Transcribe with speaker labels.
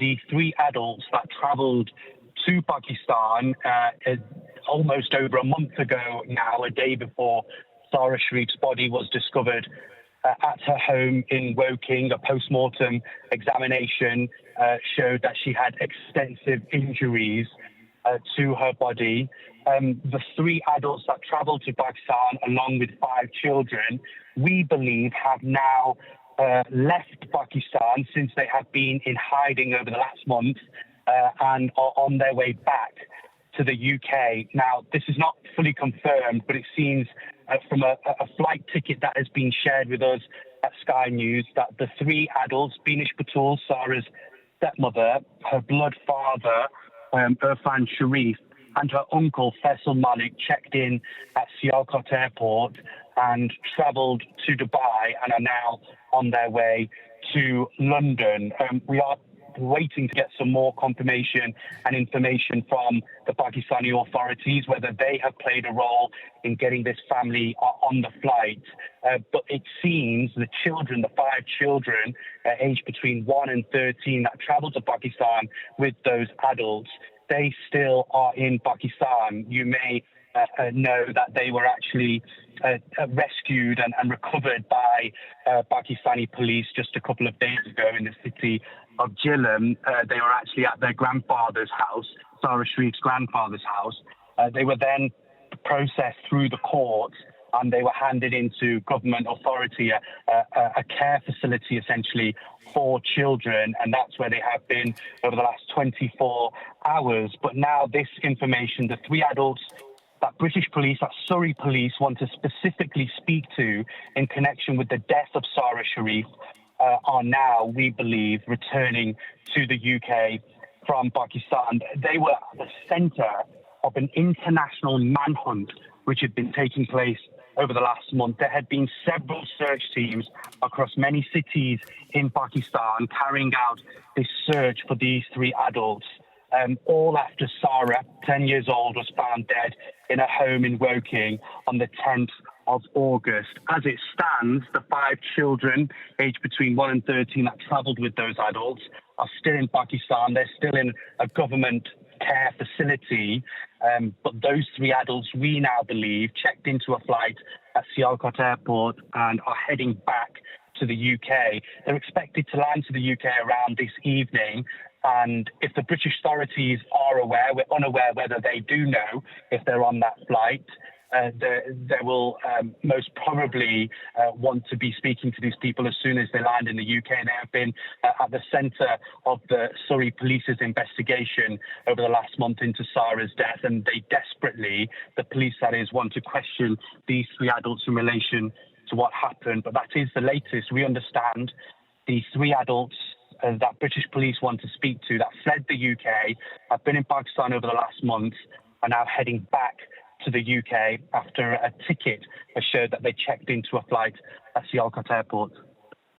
Speaker 1: the three adults that travelled to Pakistan almost over a month ago now, a day before Sara Sharif's body was discovered at her home in Woking. A post-mortem examination showed that she had extensive injuries to her body. The three adults that travelled to Pakistan, along with 5 children, we believe have now left Pakistan, since they have been in hiding over the last month, and are on their way back to the UK. Now, this is not fully confirmed, but it seems from a flight ticket that has been shared with us at Sky News that the 3 adults, Beinash Batool, Sara's stepmother, her blood father, Urfan Sharif, and her uncle, Faisal Malik, checked in at Sialkot Airport and travelled to Dubai and are now on their way to London. We are waiting to get some more confirmation and information from the Pakistani authorities, whether they have played a role in getting this family on the flight. But it seems the children, the 5 children, aged between 1 and 13 that travelled to Pakistan with those adults, they still are in Pakistan. You may know that they were actually rescued and recovered by Pakistani police just a couple of days ago in the city of Jillam. They were actually at their grandfather's house, Sara Sharif's grandfather's house. They were then processed through the courts and they were handed into government authority, a care facility essentially for children, and that's where they have been over the last 24 hours. But now this information, the 3 adults that British police, that Surrey police want to specifically speak to in connection with the death of Sara Sharif, are now, we believe, returning to the UK from Pakistan. They were at the centre of an international manhunt which had been taking place over the last month. There had been several search teams across many cities in Pakistan carrying out this search for these 3 adults. All after Sara, 10 years old, was found dead in a home in Woking on the 10th of August. As it stands, the 5 children, aged between 1 and 13, that travelled with those adults are still in Pakistan. They're still in a government care facility. But those 3 adults, we now believe, checked into a flight at Sialkot Airport and are heading back to the UK. They're expected to land to the UK around this evening. And if the British authorities are aware, we're unaware whether they do know if they're on that flight. They will most probably want to be speaking to these people as soon as they land in the UK. They have been at the centre of the Surrey police's investigation over the last month into Sara's death, and they desperately, the police that is, want to question these 3 adults in relation to what happened. But that is the latest. We understand these 3 adults that British police want to speak to that fled the UK, have been in Pakistan over the last month, are now heading back to the UK after a ticket has showed that they checked into a flight at Sialkot Airport.